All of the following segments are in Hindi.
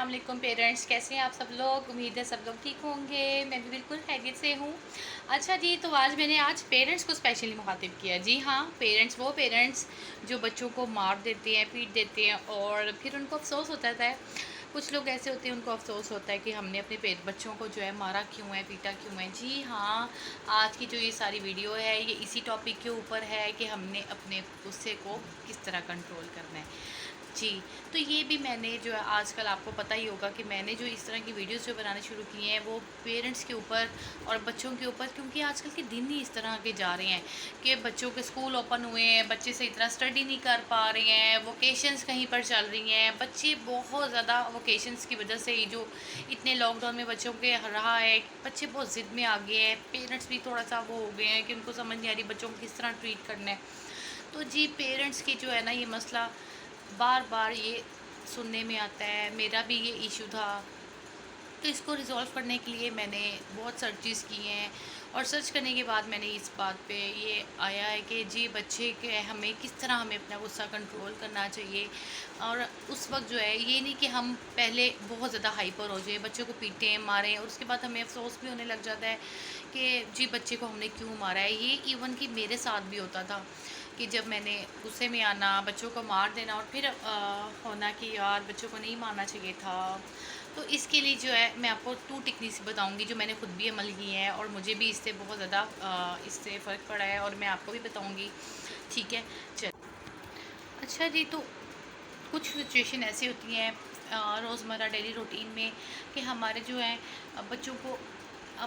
अस्सलाम वालेकुम पेरेंट्स, कैसे हैं आप सब लोग। उम्मीद है सब लोग ठीक होंगे। मैं भी बिल्कुल खैरियत से हूँ। अच्छा जी, तो आज पेरेंट्स को स्पेशली मुखातिब किया। जी हाँ, पेरेंट्स जो बच्चों को मार देते हैं, पीट देते हैं और फिर उनको अफसोस होता है। कुछ लोग ऐसे होते हैं, उनको अफसोस होता है कि हमने अपने बच्चों को जो है मारा क्यों है, पीटा क्यों है। जी हाँ, आज की जो ये सारी वीडियो है ये इसी टॉपिक के ऊपर है कि हमने अपने गुस्से को किस तरह कंट्रोल करना है। जी, तो ये भी मैंने जो है आजकल आपको पता ही होगा कि मैंने जो इस तरह की वीडियोस जो बनाने शुरू किए हैं वो पेरेंट्स के ऊपर और बच्चों के ऊपर, क्योंकि आजकल के दिन ही इस तरह के जा रहे हैं कि बच्चों के स्कूल ओपन हुए हैं, बच्चे सही तरह स्टडी नहीं कर पा रहे हैं, वोकेशंस कहीं पर चल रही हैं, बच्चे बहुत ज़्यादा वोकेशंस की वजह से ही जो इतने लॉकडाउन में बच्चों के रहा है, बच्चे बहुत ज़िद में आ गए हैं, पेरेंट्स भी थोड़ा सा वो हो गए हैं कि उनको समझ नहीं आ रही बच्चों को किस तरह ट्रीट करना है। तो जी पेरेंट्स की जो है ना ये मसला बार बार ये सुनने में आता है। मेरा भी ये इशू था, तो इसको रिज़ॉल्व करने के लिए मैंने बहुत सर्चेस की हैं और सर्च करने के बाद मैंने इस बात पे ये आया है कि जी बच्चे के हमें किस तरह हमें अपना गुस्सा कंट्रोल करना चाहिए। और उस वक्त जो है ये नहीं कि हम पहले बहुत ज़्यादा हाइपर हो जाए, बच्चों को पीटें मारें और उसके बाद हमें अफसोस भी होने लग जाता है कि जी बच्चे को हमने क्यों मारा है। ये इवन कि मेरे साथ भी होता था कि जब मैंने गुस्से में आना, बच्चों को मार देना और फिर होना कि यार बच्चों को नहीं मारना चाहिए था। तो इसके लिए जो है मैं आपको 2 टेक्निक्स बताऊंगी जो मैंने खुद भी अमल की हैं और मुझे भी इससे बहुत ज़्यादा इससे फ़र्क पड़ा है और मैं आपको भी बताऊंगी। ठीक है, चल। अच्छा जी, तो कुछ सिचुएशन ऐसी होती हैं रोज़मर्रा डेली रूटीन में कि हमारे जो है बच्चों को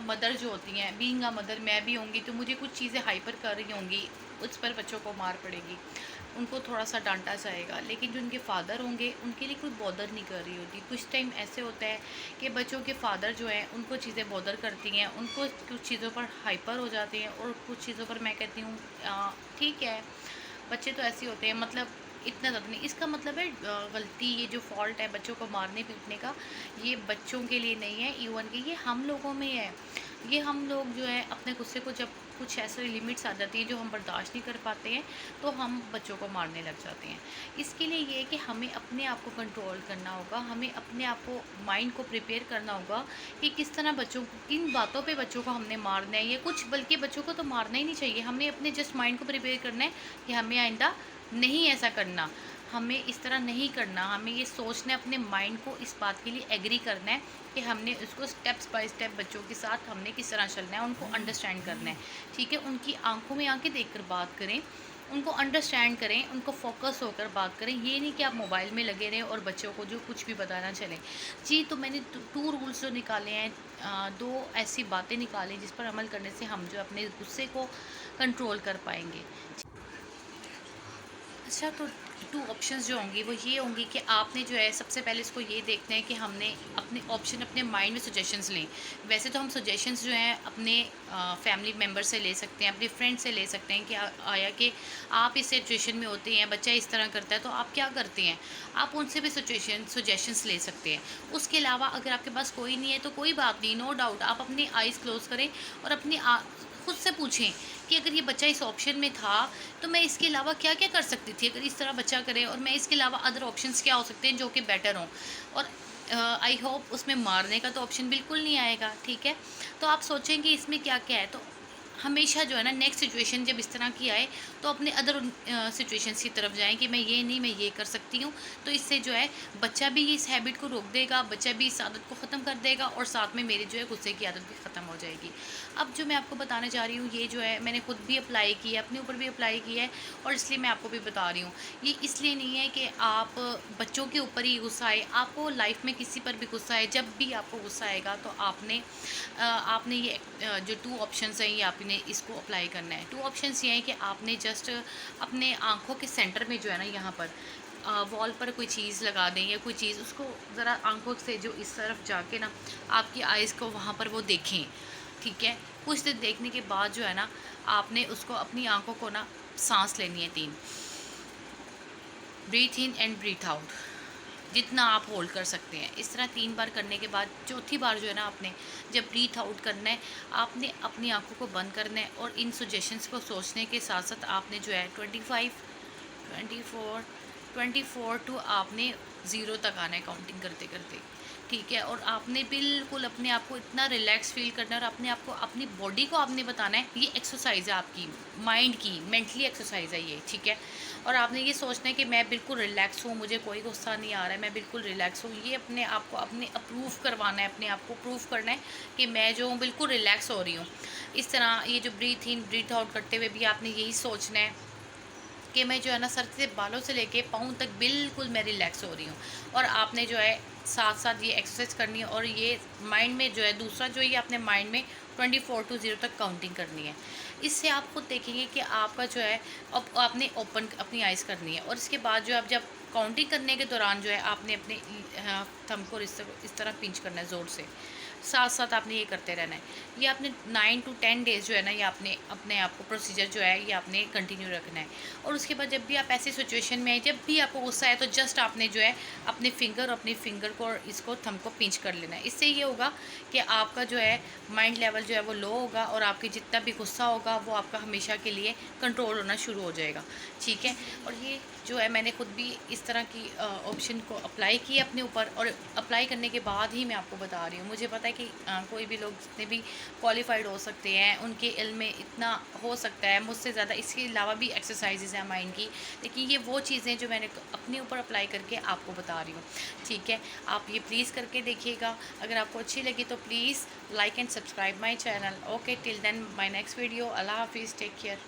मदर जो होती हैं, बीइंग अ मदर मैं भी होंगी तो मुझे कुछ चीज़ें हाइपर कर रही होंगी, उस पर बच्चों को मार पड़ेगी, उनको थोड़ा सा डांटा जाएगा। लेकिन जो उनके फादर होंगे उनके लिए कोई बॉदर नहीं कर रही होती। कुछ टाइम ऐसे होता है कि बच्चों के फादर जो हैं उनको चीज़ें बॉदर करती हैं, उनको कुछ चीज़ों पर हाइपर हो जाते हैं और कुछ चीज़ों पर मैं कहती हूँ ठीक है, बच्चे तो ऐसे होते हैं, मतलब इतना ज़्यादा नहीं। इसका मतलब है गलती, ये जो फॉल्ट है बच्चों को मारने पीटने का, ये बच्चों के लिए नहीं है, इवन कि ये हम लोगों में है। ये हम लोग जो है अपने गुस्से को जब कुछ ऐसे लिमिट्स आ जाती हैं जो हम बर्दाश्त नहीं कर पाते हैं तो हम बच्चों को मारने लग जाते हैं। इसके लिए ये है कि हमें अपने आप को कंट्रोल करना होगा, हमें अपने आप को माइंड को प्रिपेयर करना होगा कि किस तरह बच्चों को, किन बातों पे बच्चों को हमने मारना है। ये कुछ बल्कि बच्चों को तो मारना ही नहीं चाहिए, हमें अपने जस्ट माइंड को प्रिपेयर करना है कि हमें आइंदा नहीं ऐसा करना, हमें इस तरह नहीं करना। हमें ये सोचना है, अपने माइंड को इस बात के लिए एग्री करना है कि हमने उसको स्टेप्स बाय स्टेप बच्चों के साथ हमने किस तरह चलना है, उनको अंडरस्टैंड करना है। ठीक है, उनकी आंखों में आंखें देखकर बात करें, उनको अंडरस्टैंड करें, उनको फोकस होकर बात करें। ये नहीं कि आप मोबाइल में लगे रहें और बच्चों को जो कुछ भी बताना चले। जी, तो मैंने 2 रूल्स जो निकाले हैं, 2 ऐसी बातें निकाली जिस पर अमल करने से हम जो अपने गुस्से को कंट्रोल कर पाएंगे। अच्छा, तो 2 ऑप्शंस जो होंगी वो ये होंगी कि आपने जो है सबसे पहले इसको ये देखना है कि हमने अपने ऑप्शन अपने माइंड में सजेशंस लें। वैसे तो हम सजेशंस जो हैं अपने फैमिली मेम्बर से ले सकते हैं, अपने फ्रेंड से ले सकते हैं कि आया कि आप इस सिचुएशन में होते हैं, बच्चा इस तरह करता है तो आप क्या करते हैं। आप उनसे भी सजेशंस ले सकते हैं। उसके अलावा अगर आपके पास कोई नहीं है तो कोई बात नहीं, नो डाउट आप अपनी आइज़ क्लोज़ करें और अपनी खुद से पूछें कि अगर ये बच्चा इस ऑप्शन में था तो मैं इसके अलावा क्या क्या कर सकती थी, अगर इस तरह बच्चा करे और मैं इसके अलावा अदर ऑप्शंस क्या हो सकते हैं जो कि बेटर हों। और आई होप उसमें मारने का तो ऑप्शन बिल्कुल नहीं आएगा। ठीक है, तो आप सोचेंगे इसमें क्या क्या है, तो हमेशा जो है ना नेक्स्ट सिचुएशन जब इस तरह की आए तो अपने अदर सिचुएशंस की तरफ जाएं कि मैं ये नहीं, मैं ये कर सकती हूँ। तो इससे जो है बच्चा भी इस हैबिट को रोक देगा, बच्चा भी इस आदत को ख़त्म कर देगा और साथ में मेरी जो है गुस्से की आदत भी ख़त्म हो जाएगी। अब जो मैं आपको बताने जा रही हूँ ये जो है मैंने खुद भी अप्लाई की है, अपने ऊपर भी अप्लाई की है और इसलिए मैं आपको भी बता रही हूँ। ये इसलिए नहीं है कि आप बच्चों के ऊपर ही गुस्सा आए, आपको लाइफ में किसी पर भी गुस्सा आए, जब भी आपको गुस्सा आएगा तो आपने ये जो 2 ऑप्शंस हैं ये आपने इसको अप्लाई करना है। 2 ऑप्शंस ये हैं कि आपने जस्ट अपने आँखों के सेंटर में जो है ना यहाँ पर वॉल पर कोई चीज़ लगा दें या कोई चीज़ उसको ज़रा आँखों से जो इस तरफ जाके ना आपकी आइज़ को वहाँ पर वो देखें। ठीक है, कुछ देर देखने के बाद जो है ना आपने उसको अपनी आँखों को ना सांस लेनी है 3, breathe in and breathe out, जितना आप होल्ड कर सकते हैं। इस तरह 3 बार करने के बाद चौथी बार जो है ना आपने जब ब्रीथ आउट करना है, आपने अपनी आंखों को बंद करना है और इन सजेशंस को सोचने के साथ साथ आपने जो है 25, 24, 24 टू आपने ज़ीरो तक आना है काउंटिंग करते करते, ठीक है। और आपने बिल्कुल अपने आप को इतना रिलैक्स फील करना है और अपने आप को, अपनी बॉडी को आपने बताना है ये एक्सरसाइज है आपकी माइंड की, मेंटली एक्सरसाइज है ये, ठीक है। और आपने ये सोचना है कि मैं बिल्कुल रिलैक्स हूँ, मुझे कोई गुस्सा नहीं आ रहा है, मैं बिल्कुल रिलैक्स हूँ। ये अपने आप को अपने अप्रूव करवाना है, अपने आप को प्रूव करना है कि मैं जो हूँ बिल्कुल रिलैक्स हो रही हूँ। इस तरह ये जो ब्रीथ इन ब्रीथ आउट करते हुए भी आपने यही सोचना है कि मैं जो है ना सर से बालों से लेके पाँव तक बिल्कुल मैं रिलैक्स हो रही हूँ। और आपने जो है साथ साथ ये एक्सरसाइज करनी है और ये माइंड में जो है दूसरा जो ये अपने माइंड में 24 to 0 तक काउंटिंग करनी है। इससे आप खुद देखेंगे कि आपका जो है अब आपने ओपन अपनी आइज़ करनी है। और इसके बाद जो है आप जब काउंटिंग करने के दौरान जो है आपने अपने थंब को इस तरह पिंच करना है ज़ोर से, साथ साथ आपने ये करते रहना है। ये आपने 9 to 10 डेज़ जो है ना ये आपने अपने आप को प्रोसीजर जो है ये आपने कंटिन्यू रखना है। और उसके बाद जब भी आप ऐसी सिचुएशन में आए, जब भी आपको गुस्सा आए, तो जस्ट आपने जो है अपने फिंगर को और इसको थंब को पिंच कर लेना है। इससे ये होगा कि आपका जो है माइंड लेवल जो है वो लो होगा और आपके जितना भी गुस्सा होगा वो आपका हमेशा के लिए कंट्रोल होना शुरू हो जाएगा, ठीक है। और ये जो है मैंने खुद भी इस तरह की ऑप्शन को अप्लाई किया अपने ऊपर, और अप्लाई करने के बाद ही मैं आपको बता रही हूँ। मुझे पता है कि कोई भी लोग जितने भी क्वालिफाइड हो सकते हैं, उनके इल्म में इतना हो सकता है मुझसे ज़्यादा, इसके अलावा भी एक्सरसाइजेज हैं माइंड की, लेकिन ये वो चीज़ें जो मैंने अपने ऊपर अप्लाई करके आपको बता रही हूँ, ठीक है। आप ये प्लीज़ करके देखिएगा। अगर आपको अच्छी लगी तो please like and subscribe my channel. Okay, till then my next video. अल्लाह हाफिज़, टेक केयर।